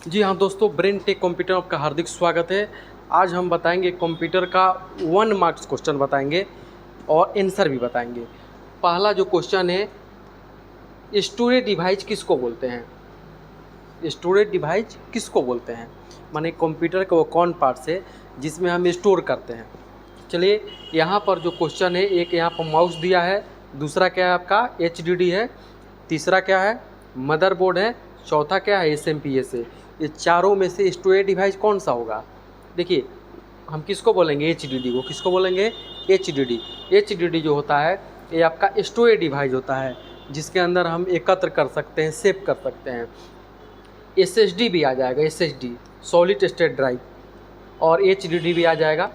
जी हाँ दोस्तों, brain take computer आपका हार्दिक स्वागत है। आज हम बताएंगे कंप्यूटर का 1 मार्क्स क्वेश्चन बताएंगे और आंसर भी बताएंगे। पहला जो क्वेश्चन है, स्टोरेज डिवाइस किसको बोलते हैं? स्टोरेज डिवाइस किसको बोलते हैं? माने कंप्यूटर का वो कौन पार्ट्स है जिसमें हम स्टोर करते हैं। चलिए, यहाँ पर जो क्वेश्चन है, एक यहाँ पर माउस दिया है, दूसरा क्या है आपका HDD है, तीसरा क्या है मदरबोर्ड है, चौथा क्या है SMPS है। ये चारों में से स्टोरेज डिवाइस कौन सा होगा? देखिए, हम किसको बोलेंगे? HDD को। किसको बोलेंगे? HDD। HDD जो होता है ये आपका स्टोरेज डिवाइस होता है जिसके अंदर हम एकत्र कर सकते हैं, सेव कर सकते हैं। SSD भी आ जाएगा, SSD सॉलिड स्टेट ड्राइव, और HDD भी आ जाएगा,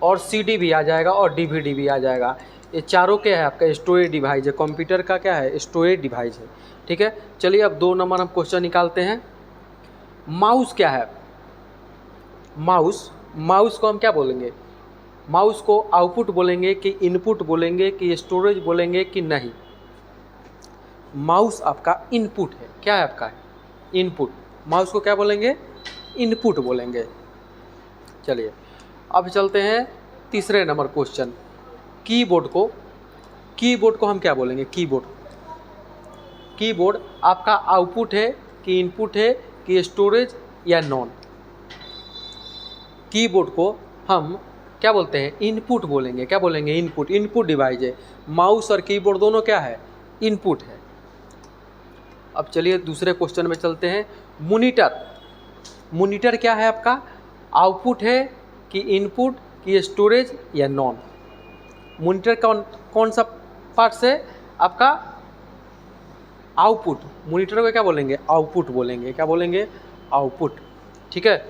और CD भी आ जाएगा, और DVD भी आ जाएगा। ये चारों क्या है आपका स्टोरेज डिवाइस है। कंप्यूटर का क्या है? स्टोरेज डिवाइस है। ठीक है, चलिए अब 2 नंबर हम क्वेश्चन निकालते हैं। माउस क्या है? माउस को हम क्या बोलेंगे? माउस को आउटपुट बोलेंगे कि इनपुट बोलेंगे कि स्टोरेज बोलेंगे कि नहीं? माउस आपका इनपुट है। क्या है आपका? इनपुट। माउस को क्या बोलेंगे? इनपुट बोलेंगे। चलिए अब चलते हैं तीसरे नंबर क्वेश्चन। कीबोर्ड को हम क्या बोलेंगे? कीबोर्ड आपका आउटपुट है कि इनपुट है कि स्टोरेज या नॉन? कीबोर्ड को हम क्या बोलते हैं? इनपुट बोलेंगे। क्या बोलेंगे? इनपुट डिवाइस है। माउस और कीबोर्ड दोनों क्या है? इनपुट है। अब चलिए दूसरे क्वेश्चन में चलते हैं। मॉनिटर क्या है आपका? आउटपुट है कि इनपुट कि स्टोरेज या नॉन? मॉनिटर कौन सा पार्ट्स है आपका? आउटपुट। मॉनिटर को क्या बोलेंगे? आउटपुट बोलेंगे। क्या बोलेंगे? आउटपुट। ठीक है,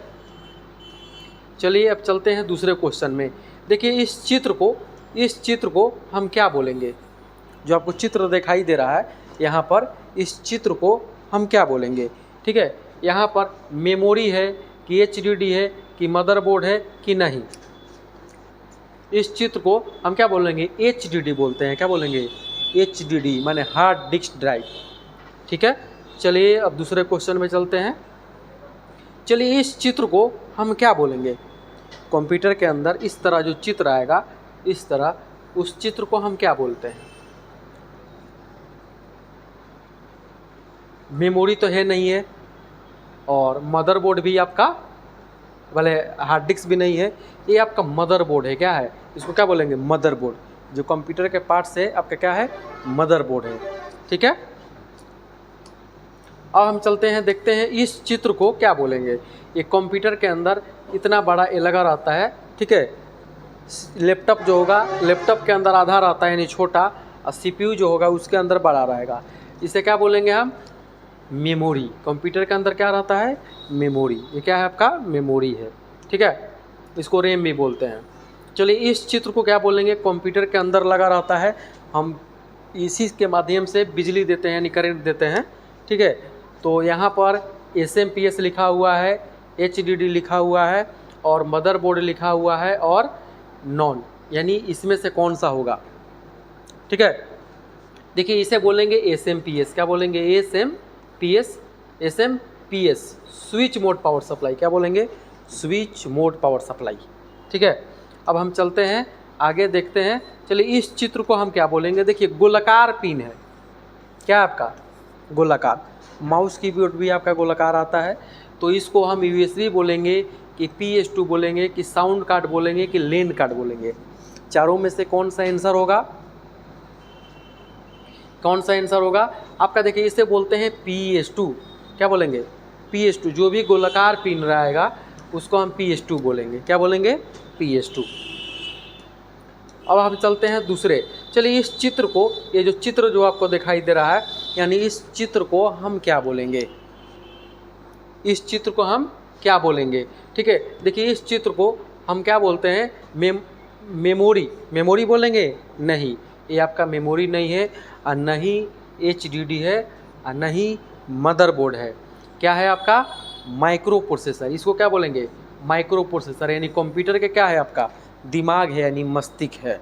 चलिए अब चलते हैं दूसरे क्वेश्चन में। देखिए, इस चित्र को हम क्या बोलेंगे? जो आपको चित्र दिखाई दे रहा है यहाँ पर, इस चित्र को हम क्या बोलेंगे? ठीक है, यहाँ पर मेमोरी है कि HDD है कि मदरबोर्ड है कि नहीं? इस चित्र को हम क्या बोलेंगे? HDD बोलते हैं। क्या बोलेंगे? HDD माने हार्ड डिस्क ड्राइव। ठीक है, चलिए अब दूसरे क्वेश्चन में चलते हैं। चलिए, इस चित्र को हम क्या बोलेंगे? कंप्यूटर के अंदर इस तरह जो चित्र आएगा, इस तरह, उस चित्र को हम क्या बोलते हैं? मेमोरी तो है नहीं है, और मदरबोर्ड भी आपका भले हार्ड डिस्क भी नहीं है, ये आपका मदरबोर्ड है। क्या है? इसको क्या बोलेंगे? मदरबोर्ड। जो कंप्यूटर के पार्ट्स है आपका क्या है? मदरबोर्ड है। ठीक है, अब हम चलते हैं, देखते हैं इस चित्र को क्या बोलेंगे। ये कंप्यूटर के अंदर इतना बड़ा ये लगा रहता है। ठीक है, लैपटॉप जो होगा, लैपटॉप के अंदर आधा रहता है यानी छोटा, और CPU जो होगा उसके अंदर बड़ा रहेगा। इसे क्या बोलेंगे हम? मेमोरी। कंप्यूटर के अंदर क्या रहता है? मेमोरी। ये क्या है आपका? मेमोरी है। ठीक है, इसको रैम भी बोलते हैं। चलिए, इस चित्र को क्या बोलेंगे? कंप्यूटर के अंदर लगा रहता है, हम इसी के माध्यम से बिजली देते हैं यानी करंट देते हैं। ठीक है, तो यहाँ पर SMPS लिखा हुआ है, HDD लिखा हुआ है, और मदरबोर्ड लिखा हुआ है, और नॉन, यानी इसमें से कौन सा होगा? ठीक है, देखिए इसे बोलेंगे SMPS। क्या बोलेंगे? SMPS switch mode power supply. क्या बोलेंगे? Switch mode power supply. ठीक है, अब हम चलते हैं आगे, देखते हैं। चलिए, इस चित्र को हम क्या बोलेंगे? देखिए, गोलाकार पिन है। क्या आपका? गोलाकार। माउस कीबोर्ड भी आपका गोलाकार आता है, तो इसको हम USB बोलेंगे कि PS2 बोलेंगे कि साउंड कार्ड बोलेंगे कि लैन कार्ड बोलेंगे? चारों में से कौन सा आंसर होगा? कौन सा आंसर होगा आपका? देखिए, इसे बोलते हैं PS2। क्या बोलेंगे? PS2। जो भी गोलाकार पिन रहेगा उसको हम PS2 बोलेंगे। क्या बोलेंगे? PS2। अब हम चलते हैं दूसरे। चलिए, इस चित्र को, ये जो चित्र जो आपको दिखाई दे रहा है, यानी इस चित्र को हम क्या बोलेंगे? इस चित्र को हम क्या बोलेंगे? ठीक है, देखिए इस चित्र को हम क्या बोलते हैं? मेमोरी बोलेंगे? नहीं, ये आपका मेमोरी नहीं है, और न ही HDD है, और न ही मदरबोर्ड है। क्या है आपका? Micro processor. इसको क्या बोलेंगे? माइक्रो प्रोसेसर, यानी कंप्यूटर के क्या है आपका? दिमाग है, यानी मस्तिष्क है।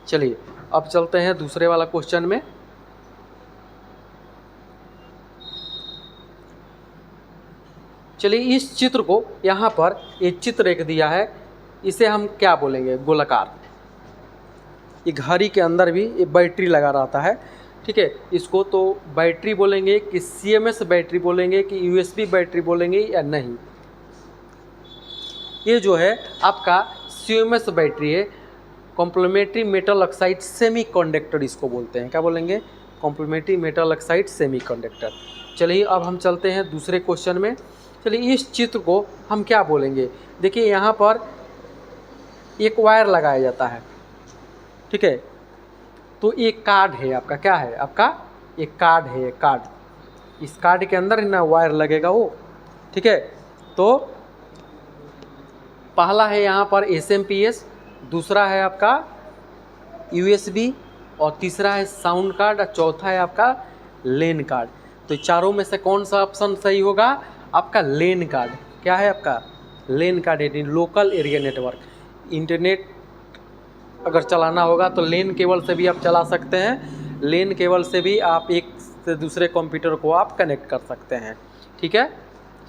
चलिए अब चलते हैं दूसरे वाला क्वेश्चन में। चलिए इस चित्र को यहाँ पर एक चित्र एक दिया है, इसे हम क्या बोलेंगे? गोलाकार। ये घड़ी के अंदर भी एक बैटरी लगा रहता है, ठीक है। इसको तो बैटरी बोलेंगे कि CMS बैटरी बोलेंगे कि USB बैटरी बोलेंगे या नहीं? ये जो है आपका CMS बैटरी है, कॉम्प्लीमेंट्री मेटल ऑक्साइड सेमीकंडक्टर इसको बोलते हैं। क्या बोलेंगे? Complementary metal oxide semiconductor. चलिए अब हम चलते हैं दूसरे क्वेश्चन में। चलिए इस चित्र को हम क्या बोलेंगे? देखिए यहाँ पर एक वायर लगाया जाता है, ठीक है। तो एक कार्ड है आपका, क्या है आपका? एक कार्ड है, एक कार्ड। इस कार्ड के अंदर ना वायर लगेगा वो, ठीक है। तो पहला है यहाँ पर SMPS, दूसरा है आपका USB और तीसरा है साउंड कार्ड और चौथा है आपका लेन कार्ड। तो चारों में से कौन सा ऑप्शन सही होगा? आपका लेन कार्ड। क्या है आपका? लेन कार्ड है, लोकल एरिया नेटवर्क। इंटरनेट अगर चलाना होगा तो लेन केबल से भी आप चला सकते हैं, लेन केबल से भी आप एक से दूसरे कंप्यूटर को आप कनेक्ट कर सकते हैं, ठीक है।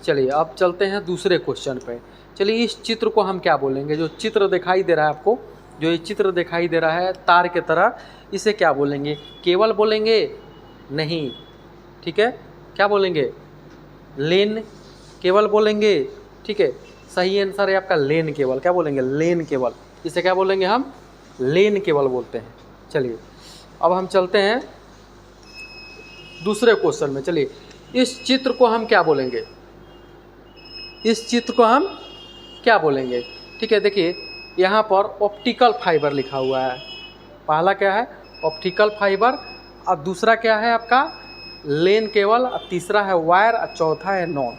चलिए अब चलते हैं दूसरे क्वेश्चन पे। चलिए इस चित्र को हम क्या बोलेंगे? जो चित्र दिखाई दे रहा है आपको, जो ये चित्र दिखाई दे रहा है तार के तरह, इसे क्या बोलेंगे? केबल बोलेंगे? नहीं, ठीक है। क्या बोलेंगे? लेन केबल बोलेंगे, ठीक है। सही आंसर है आपका लेन केबल। क्या बोलेंगे? लेन केबल। इसे क्या बोलेंगे हम? लेन केबल बोलते हैं। चलिए अब हम चलते हैं दूसरे क्वेश्चन में। चलिए इस चित्र को हम क्या बोलेंगे? इस चित्र को हम क्या बोलेंगे? ठीक है, देखिए यहाँ पर ऑप्टिकल फाइबर लिखा हुआ है। पहला क्या है? ऑप्टिकल फाइबर, और दूसरा क्या है आपका? लेन केबल, और तीसरा है वायर, और चौथा है नॉन।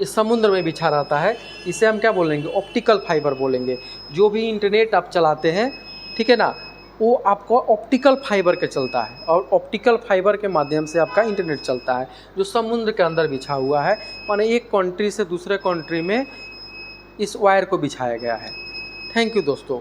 इस समुद्र में बिछा रहता है, इसे हम क्या बोलेंगे? ऑप्टिकल फाइबर बोलेंगे। जो भी इंटरनेट आप चलाते हैं, ठीक है ना, वो आपको ऑप्टिकल फाइबर के चलता है, और ऑप्टिकल फाइबर के माध्यम से आपका इंटरनेट चलता है, जो समुद्र के अंदर बिछा हुआ है। माने एक कंट्री से दूसरे कंट्री में इस वायर को बिछाया गया है। थैंक यू दोस्तों।